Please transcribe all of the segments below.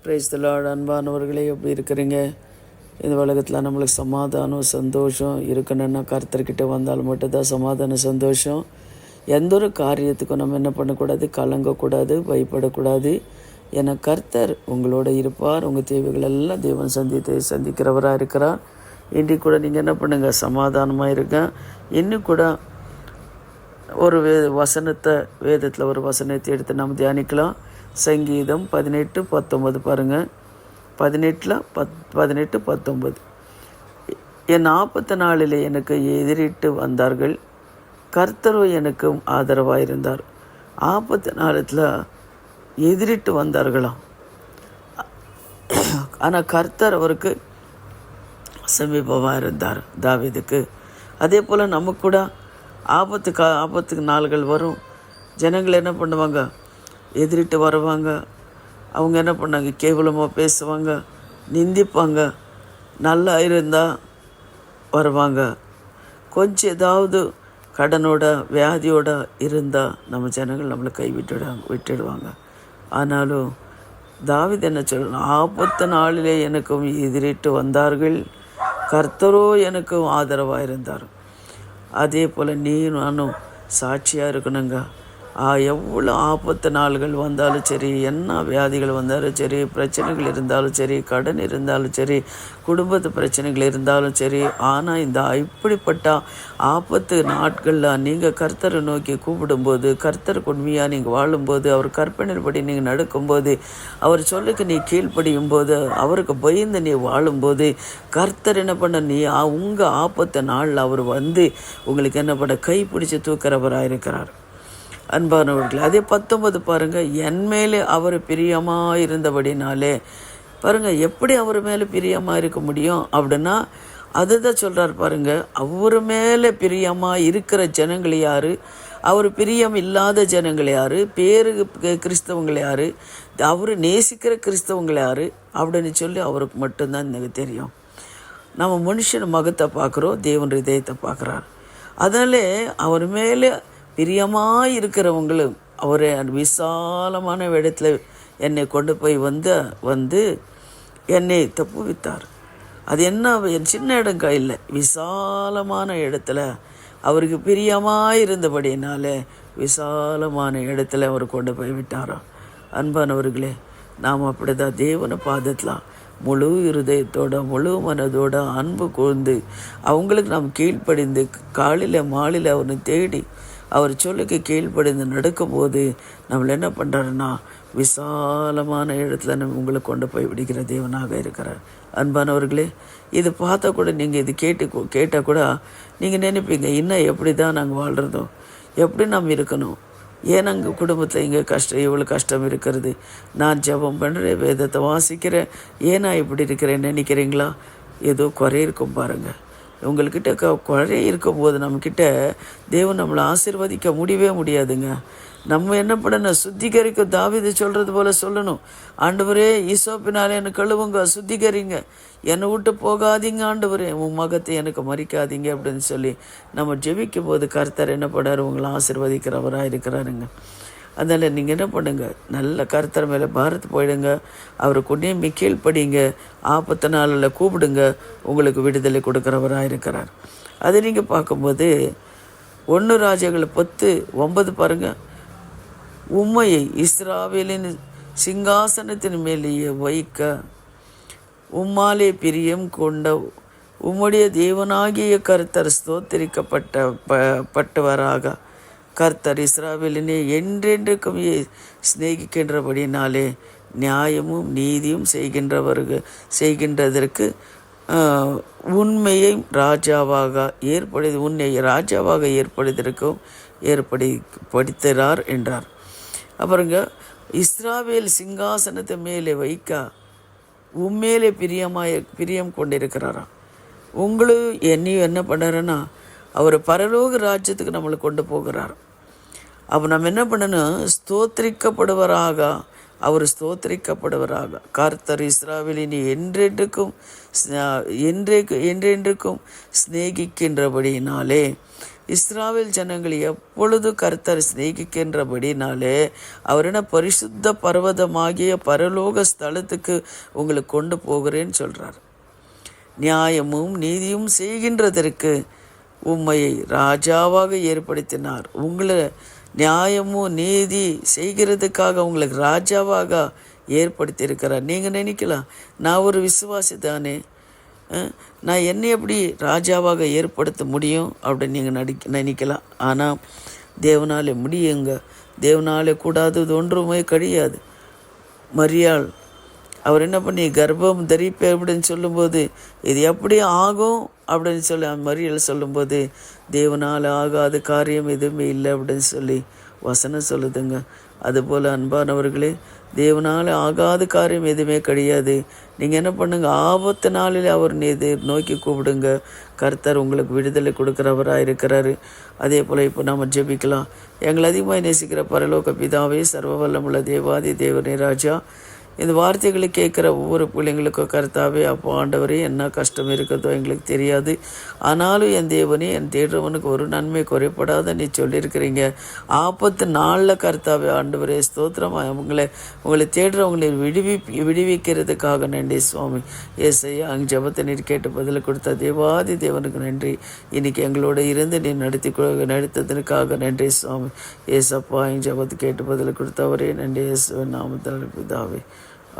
Praise the Lord. அன்பானவர்களே, எப்படி இருக்கிறீங்க? இந்த உலகத்தில் நம்மளுக்கு சமாதானம் சந்தோஷம் இருக்கணும்னா கர்த்தர்கிட்ட வந்தால் மட்டும்தான் சமாதான சந்தோஷம். எந்த ஒரு காரியத்துக்கும் நம்ம என்ன பண்ணக்கூடாது, கலங்கக்கூடாது, பயப்படக்கூடாது. ஏன்னா கர்த்தர் உங்களோட இருப்பார். உங்கள் தேவைகள் எல்லாம் தேவன் சந்திக்கிறவராக இருக்கிறார். இன்றைக்கு கூட நீங்கள் என்ன பண்ணுங்கள், சமாதானமாக இருங்க. இன்னும் கூட ஒரு வேதத்தில் ஒரு வசனத்தை எடுத்து நாம் தியானிக்கலாம். சங்கீதம் 18:19 பாருங்கள். 18:19 என் ஆபத்து நாளில் எனக்கு எதிரிட்டு வந்தார்கள், கர்த்தரோ எனக்கு ஆதரவாக இருந்தார். ஆபத்து நாளத்தில் எதிரிட்டு வந்தார்களாம், ஆனால் கர்த்தர் அவருக்கு சமீபமாக இருந்தார், தாவீதுக்கு. அதே போல் நமக்கு கூட ஆபத்துக்கு நாள்கள் வரும். ஜனங்கள் என்ன பண்ணுவாங்க, எதிரிட்டு வருவாங்க. அவங்க என்ன பண்ணாங்க, கேவலமாக பேசுவாங்க, நிந்திப்பாங்க. நல்லா இருந்தால் வருவாங்க. கொஞ்சம் ஏதாவது கடனோட வியாதியோட இருந்தால் நம்ம ஜனங்கள் நம்மளை விட்டுடுவாங்க. ஆனாலும் தாவீது என்ன சொல்லணும், ஆபத்து நாளிலே எனக்கும் எதிரிட்டு வந்தார்கள், கர்த்தரோ எனக்கும் ஆதரவாக இருந்தார். அதே போல் நானும் சாட்சியாக இருக்கணுங்க. எவ்வளோ ஆபத்து நாள்கள் வந்தாலும் சரி, என்ன வியாதிகள் வந்தாலும் சரி, பிரச்சனைகள் இருந்தாலும் சரி, கடன் இருந்தாலும் சரி, குடும்பத்து பிரச்சனைகள் இருந்தாலும் சரி, ஆனால் இந்த இப்படிப்பட்ட ஆபத்து நாட்களில் நீங்கள் கர்த்தரை நோக்கி கூப்பிடும்போது, கர்த்தருக்கு உண்மையாக நீங்கள் வாழும்போது, அவர் கற்பனைப்படி நீங்கள் நடக்கும்போது, அவர் சொல்லுக்கு நீ கீழ்ப்படியும் போது, அவருக்கு பயந்து நீ வாழும்போது, கர்த்தர் என்ன பண்ண, நீ உங்கள் ஆபத்து நாளில் அவர் வந்து உங்களுக்கு என்ன பண்ண கைப்பிடிச்சு தூக்கிறவராக இருக்கிறார். அன்பானவர்கள், அதே 19 பாருங்கள். என் மேலே அவர் பிரியமாக இருந்தபடினாலே, பாருங்கள் எப்படி அவர் மேலே பிரியமாக இருக்க முடியும் அப்படின்னா, அதுதான் சொல்கிறார் பாருங்கள். அவர் மேலே பிரியமாக இருக்கிற ஜனங்கள் யார், அவர் பிரியம் இல்லாத ஜனங்கள் யார், பேரு கிறிஸ்தவங்கள் யார், அவர் நேசிக்கிற கிறிஸ்தவங்கள் யார் அப்படின்னு சொல்லி அவருக்கு மட்டும்தான் எனக்கு தெரியும். நம்ம மனுஷன் முகத்தை பார்க்குறோம், தேவன் இதயத்தை பார்க்குறார். அதனாலே அவர் மேலே பிரியமாக இருக்கிறவங்களும் அவரை விசாலமான இடத்துல என்னை கொண்டு போய் வந்து என்னை தப்புவித்தார். அது என்ன, சின்ன இடம் இல்லை, விசாலமான இடத்துல அவருக்கு பிரியமாக இருந்தபடினால விசாலமான இடத்துல அவர் கொண்டு போய் விட்டாரோ. அன்பானவர்களே, நாம் அப்படி தான் தேவனை பாதத்தில் முழு இருதயத்தோட முழு மனதோட அன்பு கூர்ந்து அவங்களுக்கு நாம் கீழ்ப்படிந்து காலையில் மாலையில் அவனை தேடி அவர் சொல்லுக்கு கீழ்ப்படிந்து நடக்கும்போது நம்மளை என்ன பண்ணுறாருன்னா விசாலமான இடத்துல நம்ம உங்களை கொண்டு போய் விடுகிற தேவனாக இருக்கிறார். அன்பானவர்களே, இது பார்த்தா கூட நீங்கள் இது கேட்டால் கூட நீங்கள் நினைப்பீங்க, இன்னும் எப்படி தான் நாங்கள் வாழ்கிறதோ, எப்படி நாம் இருக்கணும், ஏன் அங்கே குடும்பத்தில் இங்கே இவ்வளோ கஷ்டம் இருக்கிறது, நான் ஜெபம் பண்ணுறேன், வேதத்தை வாசிக்கிறேன், ஏன் நான் இப்படி இருக்கிறேன்னு நினைக்கிறீங்களா? ஏதோ குறை இருக்கும் பாருங்கள். உங்கள்கிட்ட குறை இருக்கும்போது நம்மக்கிட்ட தேவன் நம்மளை ஆசீர்வதிக்க முடியவே முடியாதுங்க. நம்ம என்ன பண்ணணும், சுத்திகரிக்க தாவீது சொல்கிறது போல் சொல்லணும். ஆண்டவரே, ஈசோப்பினாலே என்னை கழுவுங்க, சுத்திகரிங்க, என்னை விட்டு போகாதீங்க, ஆண்டவரே உன் மகத்தை எனக்கு மறிக்காதீங்க அப்படின்னு சொல்லி நம்ம ஜெபிக்கும் போது கர்த்தர் என்ன பண்ணார், உங்களை ஆசீர்வதிக்கிறவராக இருக்கிறாருங்க. அதனால் நீங்கள் என்ன பண்ணுங்கள், நல்ல கர்த்தர் மேலே பாரத்து போயிடுங்க, அவரை கொண்டே கீழ்ப்படிங்க, ஆபத்து நாளில் கூப்பிடுங்க, உங்களுக்கு விடுதலை கொடுக்குறவராக இருக்கிறார். அதை நீங்கள் பார்க்கும்போது 1 ராஜாக்கள் 10:9 பாருங்கள். உம்மையை இஸ்ராவேலின் சிங்காசனத்தின் மேலேயே வைக்க உம்மாலே பிரியம் கொண்ட உம்முடைய தேவனாகிய கர்த்தர் ஸ்தோத்திரிக்கப்பட்டவராக. கர்த்தர் இஸ்ராவேலினை என்றென்றைக்கும் சிநேகிக்கின்றபடினாலே நியாயமும் நீதியும் செய்கின்றதற்கு உன்னை ராஜாவாக ஏற்படுத்தியிருக்கும் ஏற்படுத்துகிறார் என்றார். அப்புறங்க இஸ்ராவேல் சிங்காசனத்தை மேலே வைக்க உண்மையிலே பிரியம் கொண்டிருக்கிறாராம். உங்களுக்கு என்னையும் என்ன பண்ணுறாருன்னா, அவர் பரலோக ராஜ்யத்துக்கு நம்மளை கொண்டு போகிறார். அப்போ நம்ம என்ன பண்ணணும், ஸ்தோத்திரிக்கப்படுவராக அவர் ஸ்தோத்திரிக்கப்படுவராக. கர்த்தர் இஸ்ராவேலினை என்றென்றைக்கும் என்றென்றைக்கும் சிநேகிக்கின்றபடியினாலே, இஸ்ராவேல் ஜனங்கள் எப்பொழுது கர்த்தர் சிநேகிக்கின்றபடினாலே அவரின பரிசுத்த பர்வதமாகிய பரலோக ஸ்தலத்துக்கு உங்களை கொண்டு போகிறேன்னு சொல்கிறார். நியாயமும் நீதியும் செய்கின்றதற்கு உம்மை ராஜாவாக ஏற்படுத்தினார். உங்களை நியாயமும் நீதி செய்கிறதுக்காக உங்களுக்கு ராஜாவாக ஏற்படுத்தியிருக்கிறார். நீங்கள் நினைக்கலாம், நான் ஒரு விசுவாசி தானே, நான் என்னை எப்படி ராஜாவாக ஏற்படுத்த முடியும் அப்படின்னு நீங்கள் நினைக்கலாம். ஆனால் தேவனாலே முடியுங்க. தேவனாலே கூடாதது ஒன்றுமே கிடையாது. மரியாள் அவர் என்ன பண்ணி கர்ப்பம் தரிப்பேன் அப்படின்னு சொல்லும்போது இது எப்படி ஆகும் அப்படின்னு சொல்லி மரியாள் சொல்லும்போது தேவனால் ஆகாத காரியம் எதுவுமே இல்லை அப்படின்னு சொல்லி வசனம் சொல்லுதுங்க. அதுபோல் அன்பானவர்களே, தேவனால் ஆகாத காரியம் எதுவுமே கிடையாது. நீங்கள் என்ன பண்ணுங்க, ஆபத்து நாளில் அவர் நோக்கி கூப்பிடுங்க. கர்த்தர் உங்களுக்கு விடுதலை கொடுக்குறவராக இருக்கிறாரு. அதே போல் இப்போ நாம் ஜெபிக்கலாம். எங்களை அதிகமாக நேசிக்கிற பரலோக பிதாவே, சர்வ வல்லமுள்ள தேவாதி தேவனே ராஜா, இந்த வார்த்தைகளை கேட்குற ஒவ்வொரு பிள்ளைங்களுக்கும் கர்த்தாவே, அப்போ ஆண்டவரே, என்ன கஷ்டம் இருக்கிறதோ எங்களுக்கு தெரியாது. ஆனாலும் என் தேவனே, என் தேடுறவனுக்கு ஒரு நன்மை குறைப்படாத நீ சொல்லியிருக்கிறீங்க. ஆபத்து நாளில் கர்த்தாவே ஆண்டவரே ஸ்தோத்திரம். உங்களை தேடுறவங்களை விடுவிக்கிறதுக்காக நன்றி சுவாமி. ஏசையா, அங்கே ஜபத்தை நீர் கேட்டு பதில் கொடுத்த தேவாதி தேவனுக்கு நன்றி. இன்னைக்கு எங்களோட இருந்து நீ நடத்ததற்காக நன்றி சுவாமி. ஏசப்பா, எங்கள் ஜபத்தை கேட்டு பதில் கொடுத்தவரே நன்றி. இயேசுவின் நாமத்தில் பிதாவே.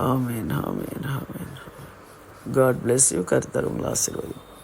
ஆமென், ஆமென், ஆமென். God bless you. கர்த்தர் உங்களை ஆசீர்வதிப்பார்.